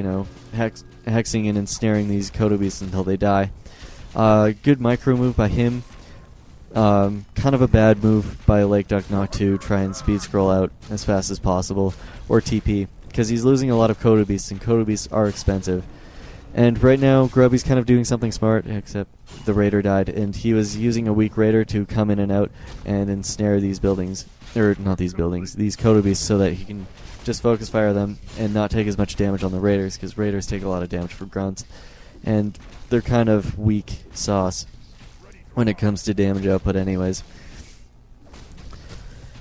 hexing and ensnaring these Kodo Beasts until they die. Good micro move by him. Kind of a bad move by Lake Duck not to try and speed scroll out as fast as possible, or TP, because he's losing a lot of Kodo Beasts, and Kodo Beasts are expensive. And right now, Grubby's kind of doing something smart, except the Raider died, and he was using a weak Raider to come in and out and ensnare these buildings, or not these buildings, these Kodo Beasts, so that he can just focus fire them and not take as much damage on the Raiders, because Raiders take a lot of damage for grunts, and they're kind of weak sauce when it comes to damage output anyways.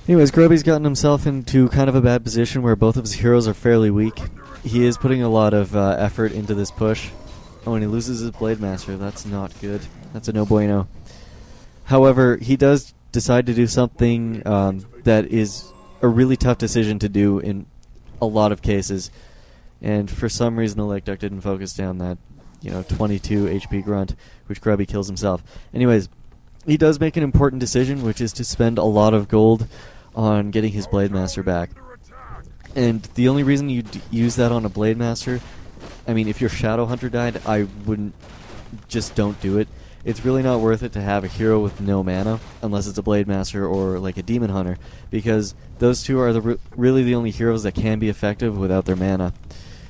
Grubby's gotten himself into kind of a bad position where both of his heroes are fairly weak. He is putting a lot of effort into this push. Oh, and he loses his Blade Master. That's not good. That's a no bueno. However, he does decide to do something that is a really tough decision to do in a lot of cases. And for some reason, the Lake Duck didn't focus down that 22 HP grunt, which Grubby kills himself. Anyways, he does make an important decision, which is to spend a lot of gold on getting his Blade Master back. And the only reason you'd use that on a Blade Master, I mean, if your Shadow Hunter died, I wouldn't, just don't do it. It's really not worth it to have a hero with no mana, unless it's a Blade Master or like a Demon Hunter, because those two are really the only heroes that can be effective without their mana.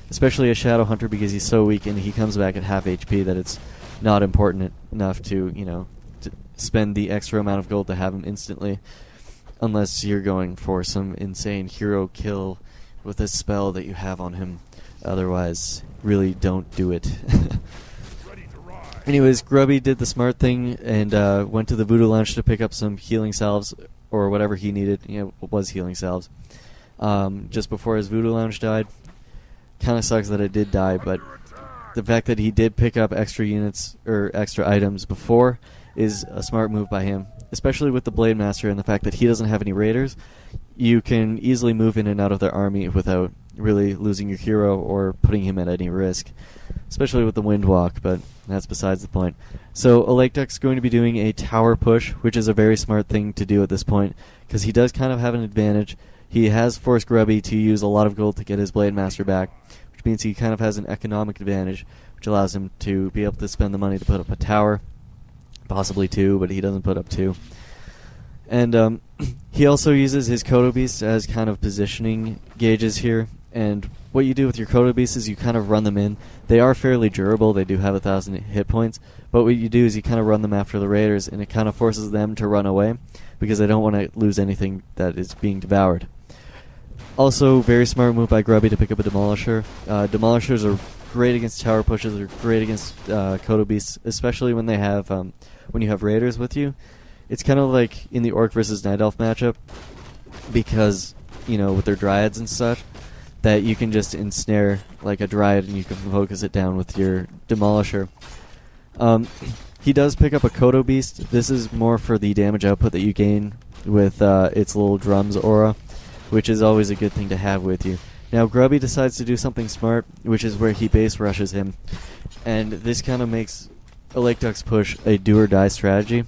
Especially a Shadow Hunter, because he's so weak and he comes back at half HP that it's not important enough to, to spend the extra amount of gold to have him instantly, unless you're going for some insane hero kill with a spell that you have on him. Otherwise, really don't do it. Anyways, Grubby did the smart thing and went to the Voodoo Lounge to pick up some healing salves, or whatever he needed. Was healing salves. Just before his Voodoo Lounge died. Kind of sucks that it did die, but the fact that he did pick up extra units, or extra items before, is a smart move by him. Especially with the Blade Master and the fact that he doesn't have any Raiders, you can easily move in and out of their army without really losing your hero or putting him at any risk. Especially with the Windwalk, but that's besides the point. So a Lake Duck's going to be doing a tower push, which is a very smart thing to do at this point, because he does kind of have an advantage. He has forced Grubby to use a lot of gold to get his Blade Master back, which means he kind of has an economic advantage, which allows him to be able to spend the money to put up a tower. Possibly two, but he doesn't put up two. And he also uses his Kodo Beasts as kind of positioning gauges here. And what you do with your Kodo Beasts is you kind of run them in. They are fairly durable. They do have 1,000 hit points. But what you do is you kind of run them after the Raiders, and it kind of forces them to run away because they don't want to lose anything that is being devoured. Also, very smart move by Grubby to pick up a Demolisher. Demolishers are great against tower pushes. They're great against Kodo Beasts, especially when they have when you have Raiders with you. It's kind of like in the Orc versus Night Elf matchup, because with their Dryads and such, that you can just ensnare like a Dryad and you can focus it down with your Demolisher. He does pick up a Kodo Beast. This is more for the damage output that you gain with its little drums aura, which is always a good thing to have with you. Now Grubby decides to do something smart, which is where he base rushes him, and this kind of makes a Lake Duck's push a do-or-die strategy.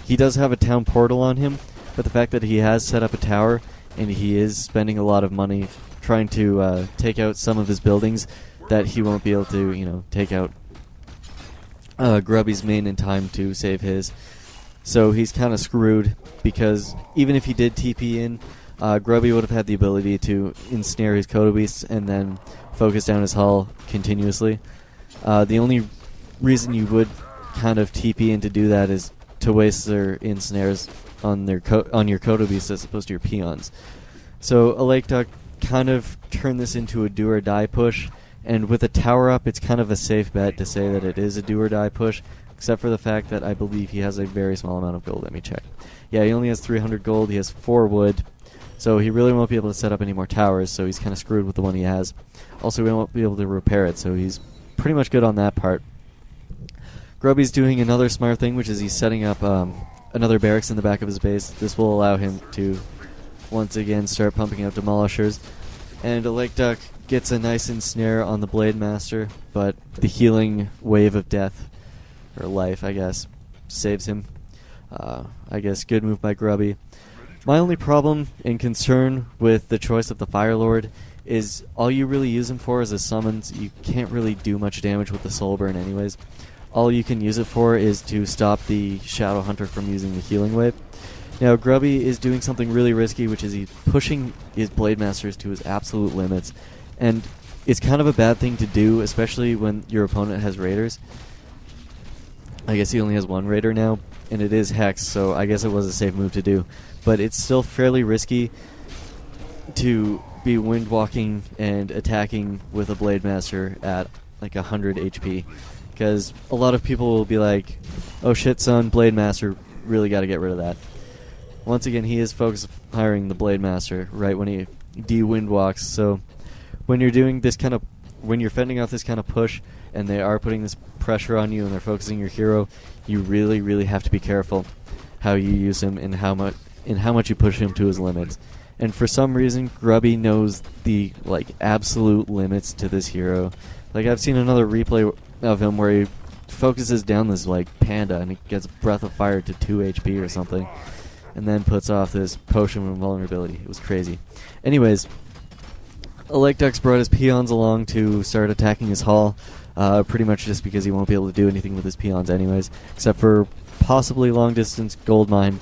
He does have a town portal on him, but the fact that he has set up a tower and he is spending a lot of money trying to take out some of his buildings, that he won't be able to, take out Grubby's main in time to save his. So he's kind of screwed, because even if he did TP in, Grubby would have had the ability to ensnare his Kodo Beasts and then focus down his hull continuously. The only reason you would kind of TP in to do that is to waste their ensnares on your Kodo Beasts as opposed to your peons. So a Lake Duck kind of turned this into a do-or-die push, and with a tower up, it's kind of a safe bet to say that it is a do-or-die push, except for the fact that I believe he has a very small amount of gold. Let me check. Yeah, he only has 300 gold. He has 4 wood, so he really won't be able to set up any more towers, so he's kind of screwed with the one he has. Also, he won't be able to repair it, so he's pretty much good on that part. Grubby's doing another smart thing, which is he's setting up another barracks in the back of his base. This will allow him to once again start pumping out Demolishers. And a Lake Duck gets a nice ensnare on the Blade Master, but the healing wave of death, or life, I guess, saves him. I guess good move by Grubby. My only problem and concern with the choice of the Fire Lord is all you really use him for is as summons. You can't really do much damage with the Soul Burn anyways. All you can use it for is to stop the Shadow Hunter from using the healing wave. Now, Grubby is doing something really risky, which is he's pushing his Blade Masters to his absolute limits. And it's kind of a bad thing to do, especially when your opponent has Raiders. I guess he only has one Raider now, and it is Hex, so I guess it was a safe move to do. But it's still fairly risky to be wind walking and attacking with a Blade Master at like 100 HP. Because a lot of people will be like, oh shit son, Blade Master, really got to get rid of that. Once again, he is focused hiring the Blade Master right when he de-wind walks, so when you're doing this kind of, when you're fending off this kind of push and they are putting this pressure on you and they're focusing your hero, you really, really have to be careful how you use him and how much you push him to his limits. And for some reason, Grubby knows the like absolute limits to this hero. Like I've seen another replay of him where he focuses down this like panda and it gets Breath of Fire to 2 HP or something, and then puts off this potion of invulnerability. It was crazy. Anyways, Alot brought his peons along to start attacking his hall, pretty much just because he won't be able to do anything with his peons anyways, except for possibly long-distance gold mine.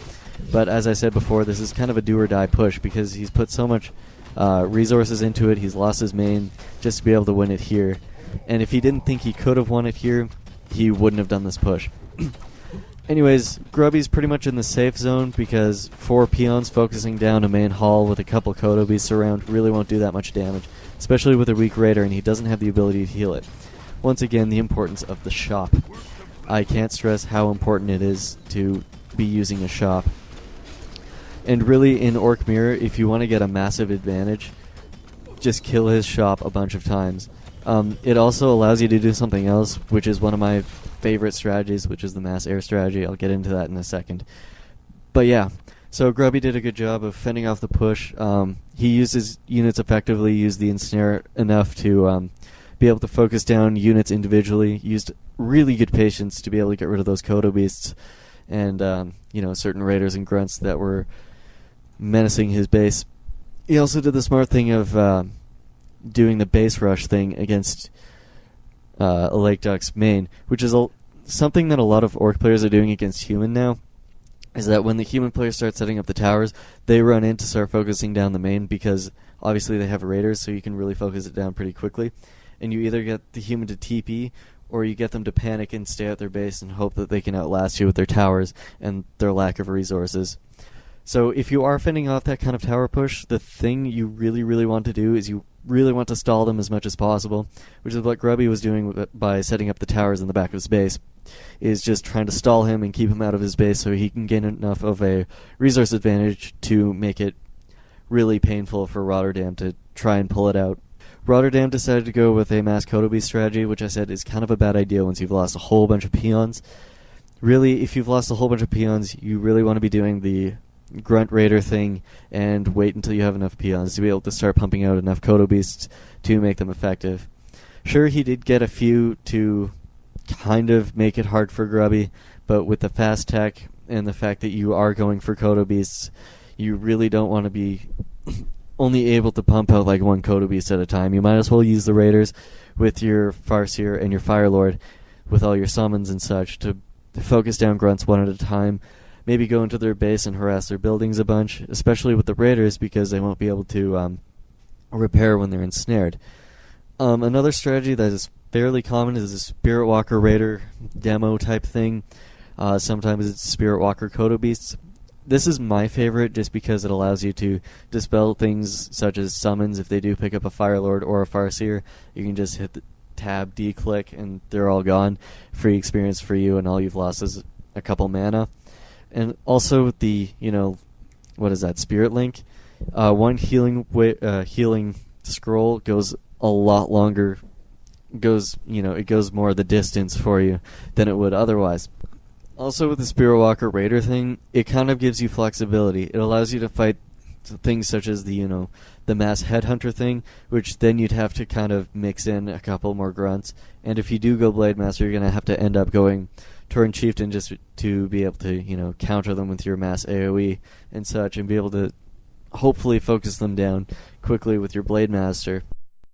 But as I said before, this is kind of a do-or-die push because he's put so much resources into it, he's lost his main just to be able to win it here. And if he didn't think he could have won it here, he wouldn't have done this push. Anyways, Grubby's pretty much in the safe zone because 4 peons focusing down a main hall with a couple Kodo beasts around really won't do that much damage, especially with a weak Raider, and he doesn't have the ability to heal it. Once again, the importance of the shop. I can't stress how important it is to be using a shop. And really, in Orc Mirror, if you want to get a massive advantage, just kill his shop a bunch of times. It also allows you to do something else, which is one of my favorite strategies, which is the mass air strategy. I'll get into that in a second. But yeah, so Grubby did a good job of fending off the push. He used his units effectively, used the ensnare enough to be able to focus down units individually, used really good patience to be able to get rid of those Kodo beasts and certain Raiders and Grunts that were menacing his base. He also did the smart thing of doing the base rush thing against Alot main, which is something that a lot of Orc players are doing against human now, is that when the human players start setting up the towers, they run in to start focusing down the main because obviously they have Raiders, so you can really focus it down pretty quickly. And you either get the human to TP, or you get them to panic and stay at their base and hope that they can outlast you with their towers and their lack of resources. So if you are fending off that kind of tower push, the thing you really, really want to do is you really want to stall them as much as possible, which is what Grubby was doing by setting up the towers in the back of his base, is just trying to stall him and keep him out of his base so he can gain enough of a resource advantage to make it really painful for Rotterdam to try and pull it out. Rotterdam decided to go with a mass Kodo Beast strategy, which I said is kind of a bad idea once you've lost a whole bunch of peons. Really, if you've lost a whole bunch of peons, you really want to be doing the Grunt Raider thing and wait until you have enough peons to be able to start pumping out enough Kodo Beasts to make them effective. Sure, he did get a few to kind of make it hard for Grubby, but with the fast tech and the fact that you are going for Kodo Beasts, you really don't want to be only able to pump out like one Kodo Beast at a time. You might as well use the Raiders with your Farseer and your Fire Lord with all your summons and such to focus down Grunts one at a time. Maybe go into their base and harass their buildings a bunch, especially with the Raiders because they won't be able to repair when they're ensnared. Another strategy that is fairly common is a Spirit Walker Raider demo type thing. Sometimes it's Spirit Walker Kodo Beasts. This is my favorite just because it allows you to dispel things such as summons. If they do pick up a Fire Lord or a Farseer, you can just hit the tab, D-click, and they're all gone. Free experience for you, and all you've lost is a couple mana. And also the, what is that, Spirit Link? One healing scroll goes a lot longer, it goes more the distance for you than it would otherwise. Also with the Spirit Walker Raider thing, it kind of gives you flexibility. It allows you to fight things such as the mass Headhunter thing, which then you'd have to kind of mix in a couple more Grunts. And if you do go Blade Master, you're going to have to end up going Tauren Chieftain just to be able to, counter them with your mass AoE and such, and be able to hopefully focus them down quickly with your Blade Master.